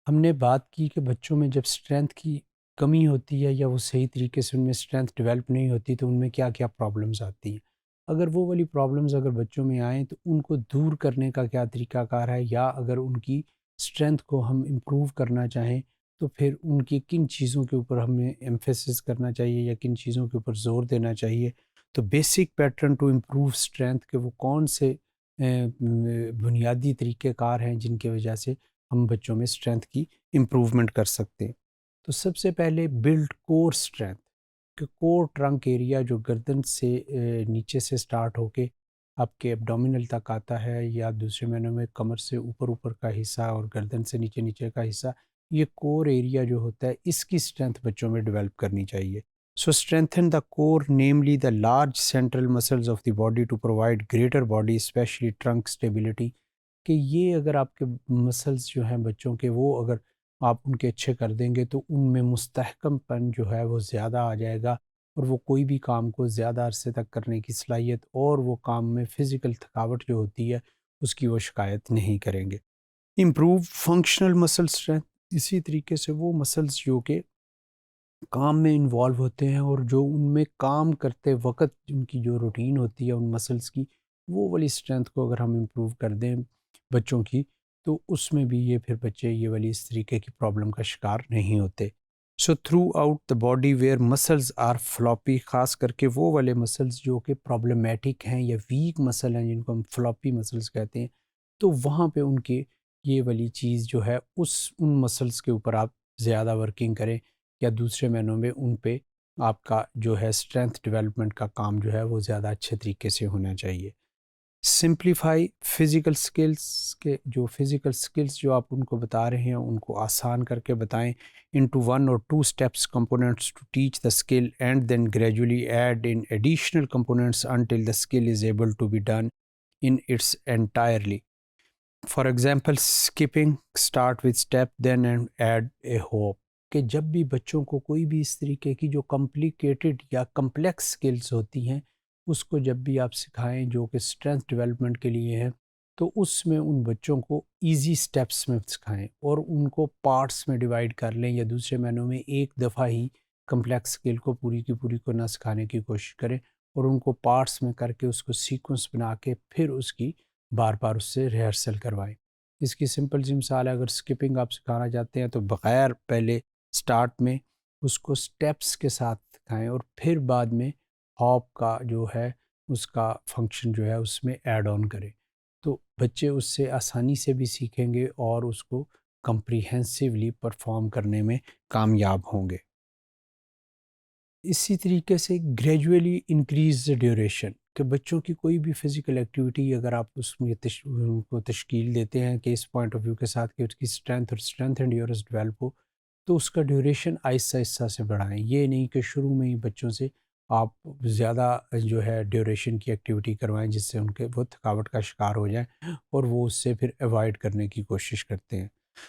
ہم نے بات کی کہ بچوں میں جب اسٹرینتھ کی کمی ہوتی ہے یا وہ صحیح طریقے سے ان میں اسٹرینتھ ڈیولپ نہیں ہوتی تو ان میں کیا کیا پرابلمز آتی ہیں۔ اگر وہ والی پرابلمز اگر بچوں میں آئیں تو ان کو دور کرنے کا کیا طریقہ کار ہے، یا اگر ان کی اسٹرینتھ کو ہم امپروو کرنا چاہیں تو پھر ان کی کن چیزوں کے اوپر ہمیں ایمفیسس کرنا چاہیے یا کن چیزوں کے اوپر زور دینا چاہیے۔ تو basic pattern to improve strength کے وہ کون سے بنیادی طریقہ کار ہیں جن کی وجہ سے ہم بچوں میں اسٹرینتھ کی امپروومنٹ کر سکتے ہیں۔ تو سب سے پہلے بلڈ کور اسٹرینتھ، کہ کور ٹرنک ایریا جو گردن سے نیچے سے سٹارٹ ہو کے آپ کے ایبڈومینل تک آتا ہے، یا دوسرے معنوں میں کمر سے اوپر کا حصہ اور گردن سے نیچے کا حصہ، یہ کور ایریا جو ہوتا ہے اس کی اسٹرینتھ بچوں میں ڈیولپ کرنی چاہیے۔ So strengthen the core namely the large central muscles of the body to provide greater body especially trunk stability, کہ یہ اگر آپ کے مسلز جو ہیں بچوں کے، وہ اگر آپ ان کے اچھے کر دیں گے تو ان میں مستحکم پن جو ہے وہ زیادہ آ جائے گا، اور وہ کوئی بھی کام کو زیادہ عرصے تک کرنے کی صلاحیت اور وہ کام میں فزیکل تھکاوٹ جو ہوتی ہے اس کی وہ شکایت نہیں کریں گے۔ امپروو فنکشنل مسل اسٹرینتھ، اسی طریقے سے وہ مسلز جو کہ کام میں انوالو ہوتے ہیں اور جو ان میں کام کرتے وقت ان کی جو روٹین ہوتی ہے ان مسلز کی، وہ والی اسٹرینتھ کو اگر ہم امپروو کر دیں بچوں کی، تو اس میں بھی یہ پھر بچے یہ والی اس طریقے کی پرابلم کا شکار نہیں ہوتے۔ So throughout the body where muscles are floppy, خاص کر کے وہ والے مسلز جو کہ پرابلمیٹک ہیں یا ویک مسل ہیں جن کو ہم فلاپی مسلز کہتے ہیں، تو وہاں پہ ان کے یہ والی چیز جو ہے ان مسلز کے اوپر آپ زیادہ ورکنگ کریں، یا دوسرے معنوں میں ان پہ آپ کا جو ہے اسٹرینتھ ڈیولپمنٹ کا کام جو ہے وہ زیادہ اچھے طریقے سے ہونا چاہیے۔ سمپلیفائی فزیکل سکلز، کے جو فزیکل سکلز جو آپ ان کو بتا رہے ہیں ان کو آسان کر کے بتائیں، into 1 or 2 steps components to teach the skill and then gradually add in additional components until the skill is able to be done in its entirely. For example, skipping, start with step then and add a hop، کہ جب بھی بچوں کو کوئی بھی اس طریقے کی جو کمپلیکیٹڈ یا کمپلیکس سکلز ہوتی ہیں اس کو جب بھی آپ سکھائیں جو کہ اسٹرینتھ ڈیولپمنٹ کے لیے ہیں، تو اس میں ان بچوں کو ایزی سٹیپس میں سکھائیں اور ان کو پارٹس میں ڈیوائیڈ کر لیں، یا دوسرے معنوں میں ایک دفعہ ہی کمپلیکس سکل کو پوری کی پوری کو نہ سکھانے کی کوشش کریں، اور ان کو پارٹس میں کر کے اس کو سیکوینس بنا کے پھر اس کی بار بار اس سے ریہرسل کروائیں۔ اس کی سمپل سی مثال ہے، اگر سکپنگ آپ سکھانا چاہتے ہیں تو بغیر پہلے سٹارٹ میں اس کو سٹیپس کے ساتھ سکھائیں، اور پھر بعد میں ہاپ کا جو ہے اس کا فنکشن جو ہے اس میں ایڈ آن کریں، تو بچے اس سے آسانی سے بھی سیکھیں گے اور اس کو کمپریہنسولی پرفارم کرنے میں کامیاب ہوں گے۔ اسی طریقے سے گریجولی انکریز ڈیوریشن، کہ بچوں کی کوئی بھی فزیکل ایکٹیویٹی اگر آپ اس میں کو تشکیل دیتے ہیں کہ اس پوائنٹ آف ویو کے ساتھ کہ اس کی اسٹرینتھ اینڈ ڈیورنس ڈیولپ ہو، تو اس کا ڈیوریشن آہستہ آہستہ سے بڑھائیں۔ یہ نہیں کہ شروع میں ہی بچوں سے آپ زیادہ جو ہے ڈیوریشن کی ایکٹیویٹی کروائیں جس سے ان کے وہ تھکاوٹ کا شکار ہو جائیں اور وہ اس سے پھر ایوائڈ کرنے کی کوشش کرتے ہیں۔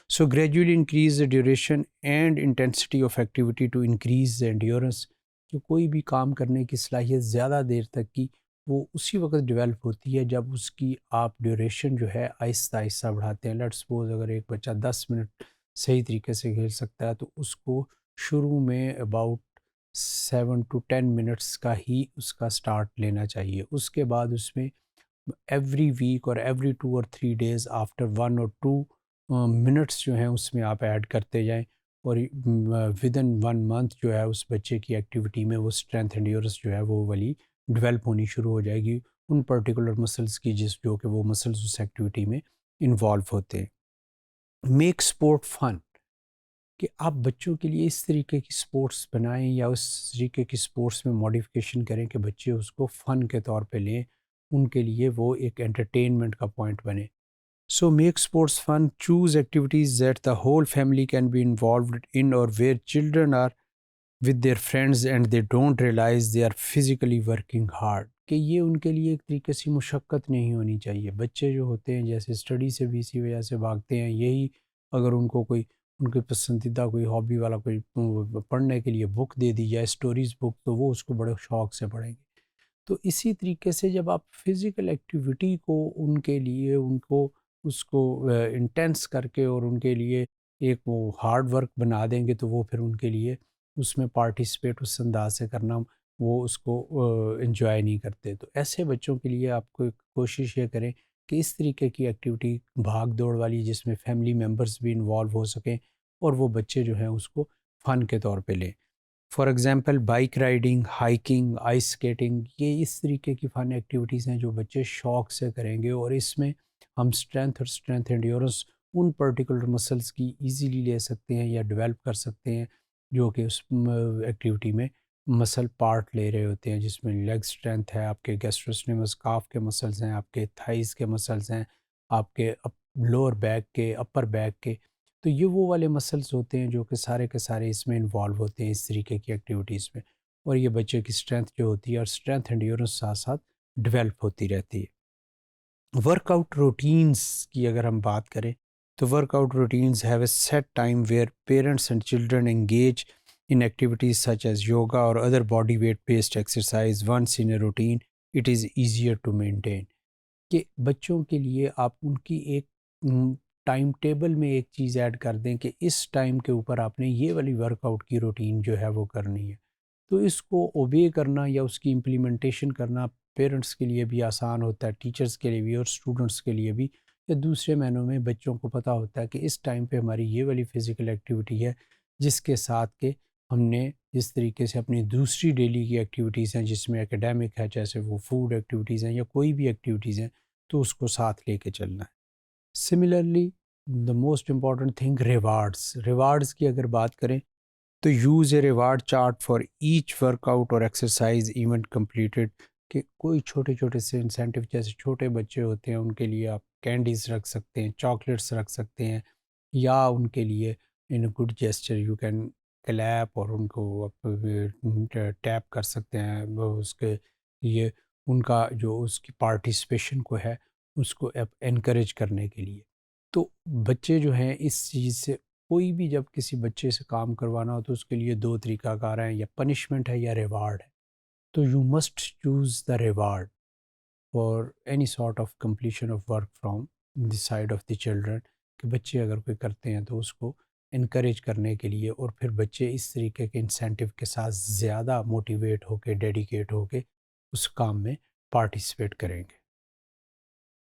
So gradually increase the duration and intensity of activity to increase the endurance, کہ کوئی بھی کام کرنے کی صلاحیت زیادہ دیر تک کی وہ اسی وقت ڈیولپ ہوتی ہے جب اس کی آپ ڈیوریشن جو ہے آہستہ آہستہ بڑھاتے ہیں۔ لیٹ سپوز اگر ایک بچہ 10 منٹ صحیح طریقے سے کھیل سکتا ہے تو اس کو شروع میں اباؤٹ 7 to 10 منٹس کا ہی اس کا سٹارٹ لینا چاہیے، اس کے بعد اس میں ایوری ویک اور every 2 or 3 days after 1 or 2 minutes جو ہیں اس میں آپ ایڈ کرتے جائیں، اور ود ان 1 month جو ہے اس بچے کی ایکٹیویٹی میں وہ اسٹرینتھ انڈیورنس جو ہے وہ والی ڈیولپ ہونی شروع ہو جائے گی ان پرٹیکولر مسلس کی جو کہ وہ مسلس اس ایکٹیویٹی میں انوالو ہوتے ہیں۔ میک اسپورٹ فن، کہ آپ بچوں کے لیے اس طریقے کی سپورٹس بنائیں یا اس طریقے کی سپورٹس میں ماڈیفیکیشن کریں کہ بچے اس کو فن کے طور پہ لیں، ان کے لیے وہ ایک انٹرٹینمنٹ کا پوائنٹ بنے۔ So make sports fun, choose activities that the whole family can be involved in اور where children are with their friends and they don't realise they are physically working hard, کہ یہ ان کے لیے ایک طریقے سے مشقت نہیں ہونی چاہیے۔ بچے جو ہوتے ہیں جیسے اسٹڈی سے بھی اسی وجہ سے بھاگتے ہیں، یہی اگر ان کو کوئی ان کے پسندیدہ کوئی ہابی والا کوئی پڑھنے کے لیے بک دے دی جائے، اسٹوریز بک، تو وہ اس کو بڑے شوق سے پڑھیں گے۔ تو اسی طریقے سے جب آپ فزیکل ایکٹیویٹی کو ان کے لیے ان کو اس کو انٹینس کر کے اور ان کے لیے ایک وہ ہارڈ ورک بنا دیں گے تو وہ پھر ان کے لیے اس میں پارٹیسپیٹ اس انداز سے کرنا وہ اس کو انجوائے نہیں کرتے. تو ایسے بچوں کے لیے آپ کو کوشش یہ کریں کہ اس طریقے کی ایکٹیویٹی بھاگ دوڑ والی جس میں فیملی ممبرز بھی انوالو ہو سکیں اور وہ بچے جو ہیں اس کو فن کے طور پہ لیں. For example bike riding, hiking, ice skating, یہ اس طریقے کی فن ایکٹیویٹیز ہیں جو بچے شوق سے کریں گے، اور اس میں ہم strength endurance in particular muscles کی ایزیلی لے سکتے ہیں یا ڈیولپ کر سکتے ہیں جو کہ اس ایکٹیویٹی میں مسل پارٹ لے رہے ہوتے ہیں، جس میں لیگ اسٹرینتھ ہے، آپ کے گیسٹروسنیمس کاف کے مسلز ہیں، آپ کے تھائز کے مسلز ہیں، آپ کے لوور بیک کے، اپر بیک کے. تو یہ وہ والے مسلز ہوتے ہیں جو کہ سارے کے سارے اس میں انوالو ہوتے ہیں اس طریقے کی ایکٹیویٹیز میں، اور یہ بچے کی اسٹرینتھ جو ہوتی ہے اور اسٹرینتھ انڈیورنس ساتھ ساتھ ڈیولپ ہوتی رہتی ہے. ورک آؤٹ روٹینز کی اگر ہم بات کریں تو workout routines have a set time where parents and children engage in activities such as yoga or other body weight based exercise once in a routine, it is easier to maintain. کہ بچوں کے لیے آپ ان کی ایک time table میں ایک چیز ایڈ کر دیں کہ اس ٹائم کے اوپر آپ نے یہ والی ورک آؤٹ کی روٹین جو ہے وہ کرنی ہے. تو اس کو اوبے کرنا یا اس کی امپلیمنٹیشن کرنا پیرنٹس کے لیے بھی آسان ہوتا ہے، ٹیچرز کے لیے بھی اور اسٹوڈنٹس کے لیے بھی، یا دوسرے معنوں میں بچوں کو پتہ ہوتا ہے کہ اس ٹائم پہ ہماری یہ والی فزیکل ایکٹیویٹی ہے جس کے ساتھ کہ ہم نے جس طریقے سے اپنی دوسری ڈیلی کی ایکٹیویٹیز ہیں جس میں اکیڈیمک ہے، جیسے وہ فوڈ ایکٹیویٹیز ہیں یا کوئی بھی ایکٹیویٹیز ہیں، تو اس کو ساتھ لے کے چلنا ہے. Similarly the most important thing rewards کی اگر بات کریں تو use a reward chart for each work out اور ایکسرسائز ایونٹ کمپلیٹڈ، کہ کوئی چھوٹے چھوٹے سے انسینٹیو، جیسے چھوٹے بچے ہوتے ہیں ان کے لیے آپ کینڈیز رکھ سکتے ہیں، چاکلیٹس رکھ سکتے ہیں، یا ان کے لیے in good gesture you can clap اور ان کو ٹیپ کر سکتے ہیں اس کے یہ ان کا جو اس کی پارٹیسپیشن کو ہے اس کو انکریج کرنے کے لیے. تو بچے جو ہیں اس چیز سے کوئی بھی جب کسی بچے سے کام کروانا ہو تو اس کے لیے دو طریقہ کار ہیں، یا پنشمنٹ ہے یا ریوارڈ ہے. تو you must choose the reward for any sort of completion of work from the side of the children, کہ بچے اگر کوئی کرتے ہیں تو اس کو انکریج کرنے کے لیے، اور پھر بچے اس طریقے کے انسینٹیو کے ساتھ زیادہ موٹیویٹ ہو کے ڈیڈیکیٹ ہو کے اس کام میں پارٹیسپیٹ کریں گے.